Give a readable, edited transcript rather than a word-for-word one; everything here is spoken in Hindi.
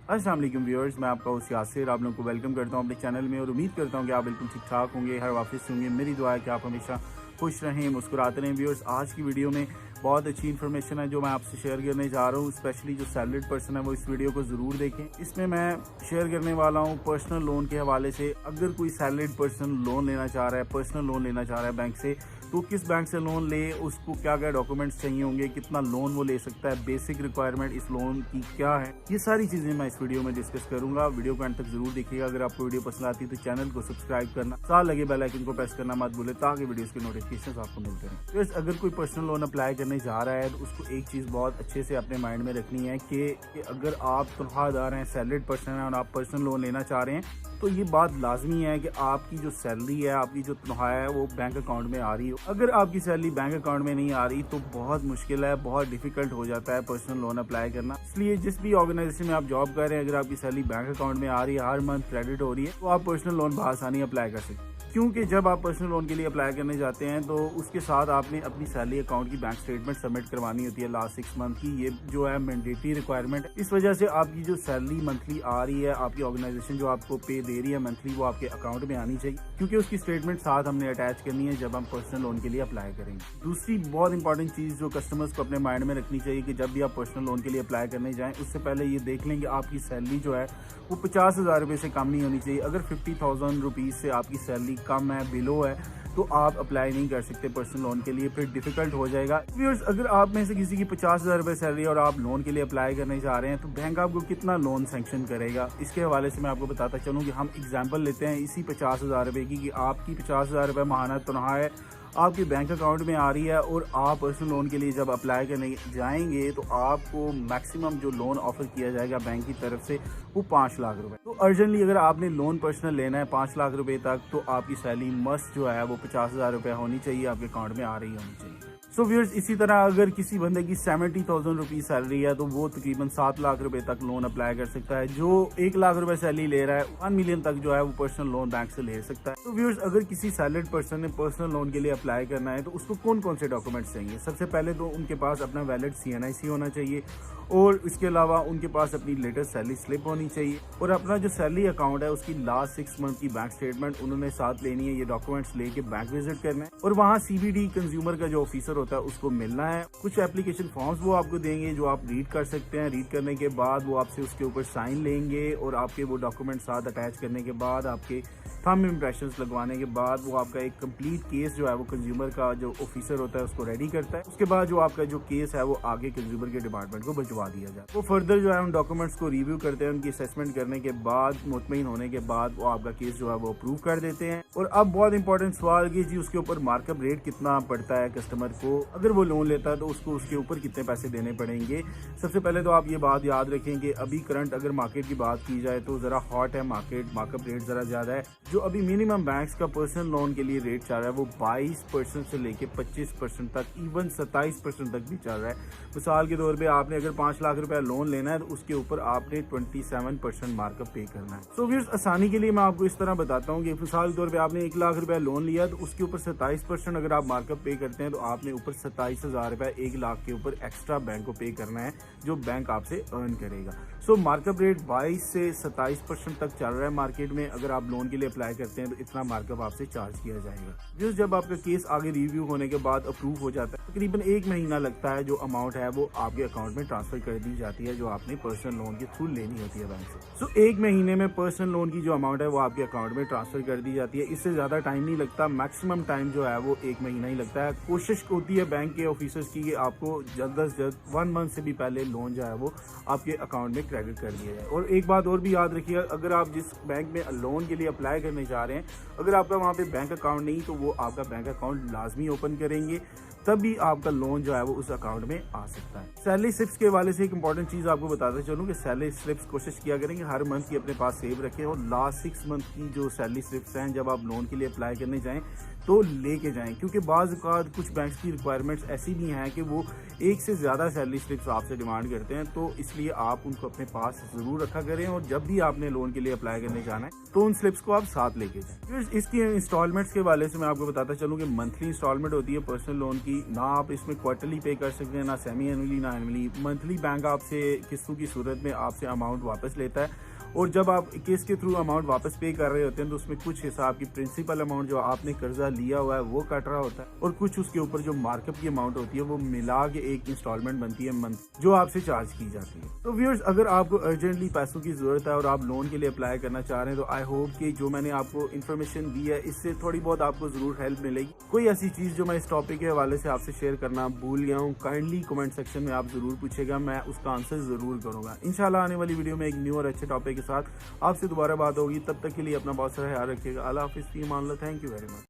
अस्सलाम वालेकुम व्यूअर्स, मैं आपका होस्ट यासिर आप लोगों को वेलकम करता हूं अपने चैनल में और उम्मीद करता हूं कि आप बिल्कुल ठीक ठाक होंगे, हर वापस होंगे। मेरी दुआ है कि आप हमेशा खुश रहें, मुस्कुराते रहें। व्यूअर्स, आज की वीडियो में बहुत अच्छी इन्फॉर्मेशन है जो मैं आपसे शेयर करने जा रहा हूं। स्पेशली जो सैलरीड पर्सन है वो इस वीडियो को ज़रूर देखें। इसमें मैं शेयर करने वाला हूं पर्सनल लोन के हवाले से। अगर कोई सैलरीड पर्सन लोन लेना चाह रहा है, पर्सनल लोन लेना चाह रहा है बैंक से, तो किस बैंक से लोन ले, उसको क्या क्या डॉक्यूमेंट्स चाहिए होंगे, कितना लोन वो ले सकता है, बेसिक रिक्वायरमेंट इस लोन की क्या है, ये सारी चीज़ें मैं इस वीडियो में डिस्कस करूंगा। वीडियो को अंत तक जरूर देखिएगा। अगर आपको वीडियो पसंद आती है तो चैनल को सब्सक्राइब करना, साथ लगे बेल आइकन को प्रेस करना मत भूले ताकि वीडियोस के नोटिफिकेशन आपको मिलते रहें। तो अगर कोई पर्सनल लोन अप्लाई करने जा रहा है तो उसको एक चीज़ बहुत अच्छे से अपने माइंड में रखनी है कि अगर आप तनख्वाहदार हैं, सैलरीड पर्सन है और आप पर्सनल लोन लेना चाह रहे हैं, तो ये बात लाजमी है कि आपकी जो सैलरी है, आपकी जो तनख्वाह है वो बैंक अकाउंट में आ रही हो। अगर आपकी सैलरी बैंक अकाउंट में नहीं आ रही तो बहुत मुश्किल है, बहुत डिफिकल्ट हो जाता है पर्सनल लोन अप्लाई करना। इसलिए जिस भी ऑर्गेनाइजेशन में आप जॉब कर रहे हैं, अगर आपकी सैलरी बैंक अकाउंट में आ रही है, हर मंथ क्रेडिट हो रही है, तो आप पर्सनल लोन बआसानी अप्लाई कर सकते हैं। क्योंकि जब आप पर्सनल लोन के लिए अप्लाई करने जाते हैं तो उसके साथ आपने अपनी सैलरी अकाउंट की बैंक स्टेटमेंट सबमिट करवानी होती है लास्ट 6 मंथ की। ये जो है मैंडेटरी रिक्वायरमेंट है। इस वजह से आपकी जो सैलरी मंथली आ रही है, आपकी ऑर्गेनाइजेशन जो आपको पे दे रही है मंथली, वो आपके अकाउंट में आनी चाहिए, क्योंकि उसकी स्टेटमेंट साथ हमने अटैच करनी है जब हम पर्सनल लोन के लिए अप्लाई करेंगे। दूसरी बहुत इंपॉर्टेंट चीज़ जो कस्टमर्स को अपने माइंड में रखनी चाहिए कि जब भी आप पर्सनल लोन के लिए अप्लाई करने जाएं, उससे पहले ये देख लें कि आपकी सैलरी जो है वो 50,000 रुपये से कम नहीं होनी चाहिए। अगर 50,000 रुपीज़ से आपकी सैलरी कम है, बिलो है, तो आप अप्लाई नहीं कर सकते पर्सनल लोन के लिए, फिर डिफिकल्ट हो जाएगा। व्यूअर्स, अगर आप में से किसी की 50,000 रुपये सैलरी और आप लोन के लिए अप्लाई करने जा रहे हैं तो बैंक आपको कितना लोन सैंक्शन करेगा, इसके हवाले से मैं आपको बताता चलूँ कि हम एग्जांपल लेते हैं इसी 50,000 रुपये की, कि आपकी 50,000 रुपये माहाना तनख्वाह है, आपके बैंक अकाउंट में आ रही है और आप पर्सनल लोन के लिए जब अप्लाई करने जाएंगे तो आपको मैक्सिमम जो लोन ऑफर किया जाएगा बैंक की तरफ से वो 5 लाख रुपए। तो अर्जेंटली अगर आपने लोन पर्सनल लेना है 5 लाख रुपए तक, तो आपकी सैलरी मस्ट जो है वो 50,000 रुपये होनी चाहिए, आपके अकाउंट में आ रही होनी चाहिए। सो व्यूअर्स, इसी तरह अगर किसी बंदे की 70,000 रुपीज़ सैलरी है तो वो तकरीबन 7 लाख रुपए तक लोन अप्लाई कर सकता है। जो 1 लाख रुपए सैलरी ले रहा है 1 मिलियन तक जो है वो पर्सनल लोन बैंक से ले सकता है। तो व्यूअर्स, अगर किसी सैलरीड पर्सन ने पर्सनल लोन के लिए अप्लाई करना है तो उसको कौन कौन से डॉक्यूमेंट्स चाहिए? सबसे पहले तो उनके पास अपना वैलिड CNIC होना चाहिए और इसके अलावा उनके पास अपनी लेटेस्ट सैलरी स्लिप होनी चाहिए और अपना जो सैलरी अकाउंट है उसकी लास्ट 6 मंथ की बैंक स्टेटमेंट उन्होंने साथ लेनी है। ये डॉक्यूमेंट्स लेके बैंक विजिट करना है और वहाँ CBD कंज्यूमर का जो ऑफिसर होता है उसको मिलना है। कुछ एप्लीकेशन फॉर्म्स वो आपको देंगे जो आप रीड कर सकते हैं। रीड करने के बाद वो आपसे उसके ऊपर साइन लेंगे और आपके वो डॉक्यूमेंट साथ अटैच करने के बाद, आपके थंब इम्प्रेशंस लगवाने के बाद, वो आपका एक कंप्लीट केस जो है वो कंज्यूमर का जो ऑफिसर होता है उसको रेडी करता है। उसके बाद जो आपका जो केस है वो आगे कंज्यूमर के डिपार्टमेंट को भिजवा दिया जाता है। वो फर्दर जो है उन डॉक्यूमेंट्स को रिव्यू करते हैं, उनकी असेसमेंट करने के बाद, मुतमईन होने के बाद वो आपका केस जो है वो अप्रूव कर देते हैं। और अब बहुत इंपॉर्टेंट सवाल कि जी उसके ऊपर मार्कअप रेट कितना पड़ता है कस्टमर को। अगर वो लोन लेता है तो उसको उसके ऊपर कितने पैसे देने पड़ेंगे। सबसे पहले तो आप ये बात याद रखें कि अभी करंट अगर मार्केट की बात की जाए तो ज़रा हॉट है मार्केट, मार्कअप रेट ज़रा ज़्यादा है। जो अभी मिनिमम बैंक्स का पर्सनल लोन के लिए रेट चल रहा है वो 22% से लेके 25% तक, इवन 27% तक भी चल रहा है। मिसाल के तौर पे आपने अगर 5 लाख रुपया लोन लेना है तो उसके ऊपर आपने 27% मार्कअप पे करना है। सो व्यूअर्स, आसानी के लिए मैं आपको इस तरह बताता हूँ कि मिसाल के तौर पे आपने 1 लाख रुपया लोन लिया तो उसके ऊपर 27% अगर आप मार्कअप पे करते हैं तो आपने ऊपर 27,000 रुपया 1 लाख के ऊपर एक्स्ट्रा बैंक को पे करना है जो बैंक आपसे अर्न करेगा। सो मार्कअप रेट 22 से 27% तक चल रहा है मार्केट में। अगर आप लोन के लिए अप्लाई करते हैं तो इतना मार्कअप आपसे चार्ज किया जाएगा। जब आपका केस आगे रिव्यू होने के बाद अप्रूव हो जाता है, तकरीबन 1 महीना लगता है। जो अमाउंट है वो आपके अकाउंट में ट्रांसफर कर दी जाती है जो आपने पर्सनल लोन के थ्रू लेनी होती है बैंक से। सो 1 महीने में पर्सनल लोन की जो अमाउंट है वो आपके अकाउंट में ट्रांसफर कर दी जाती है। इससे ज्यादा टाइम नहीं लगता, मैक्सिमम टाइम जो है वो 1 महीना ही लगता है। कोशिश होती है बैंक के ऑफिसर्स की कि आपको जल्द से जल्द 1 मंथ से भी पहले लोन जो है वो आपके अकाउंट में क्रेडिट कर दिया जाए। और एक बात और भी याद रखिए, अगर आप जिस बैंक में लोन के लिए अप्लाई करने जा रहे हैं, अगर आपका वहाँ पे बैंक अकाउंट नहीं तो वो आपका बैंक अकाउंट लाजमी ओपन करेंगे, तभी आपका लोन जो है वो उस अकाउंट में आ सकता है। सैलरी स्लिप्स के हवाले से एक इंपॉर्टेंट चीज़ आपको बताते चलूँ कि सैलरी स्लिप्स कोशिश किया करेंगे हर मंथ की अपने पास सेव रखें और लास्ट 6 मंथ की जो सैलरी स्लिप्स हैं जब आप लोन के लिए अप्लाई करने जाएं तो लेके जाएं, क्योंकि बाज़ औक़ात कुछ बैंक्स की रिक्वायरमेंट्स ऐसी भी हैं कि वो एक से ज़्यादा सैलरी स्लिप्स आपसे डिमांड करते हैं, तो इसलिए आप उनको अपने पास ज़रूर रखा करें और जब भी आपने लोन के लिए अप्लाई करने जाना है तो उन स्लिप्स को आप साथ लेके जाएं। फिर इसकी इंस्टॉलमेंट्स के वाले से मैं आपको बताता चलूँ कि मंथली इंस्टॉलमेंट होती है पर्सनल लोन की, ना आप इसमें क्वार्टरली पे कर सकते हैं, ना सेमी एनुअली, ना एनुअली। मंथली बैंक आपसे किस्तों की सूरत में आपसे अमाउंट वापस लेता है, और जब आप किस्त के थ्रू अमाउंट वापस पे कर रहे होते हैं तो उसमें कुछ हिस्सा आपकी प्रिंसिपल अमाउंट जो आपने कर्जा लिया हुआ है वो कट रहा होता है, और कुछ उसके ऊपर जो मार्कअप की अमाउंट होती है वो मिला के एक इंस्टॉलमेंट बनती है मंथ जो आपसे चार्ज की जाती है। तो व्यूअर्स, अगर आपको अर्जेंटली पैसों की जरूरत है और आप लोन के लिए अप्लाई करना चाह रहे हैं तो आई होप कि जो मैंने आपको इन्फॉर्मेशन दी है इससे थोड़ी बहुत आपको जरूर हेल्प मिलेगी। कोई ऐसी चीज जो मैं इस टॉपिक के हवाले से आपसे शेयर करना भूल गया हूँ, काइंडली कमेंट सेक्शन में आप जरूर पूछेगा, मैं उसका आंसर जरूर करूंगा। इंशाल्लाह आने वाली वीडियो में एक न्यू और अच्छे टॉपिक के साथ आपसे दोबारा बात होगी। तब तक के लिए अपना बहुत सारा ख्याल रखिएगा। अल्लाह हाफिज़, फी अमान अल्लाह। Thank you very much.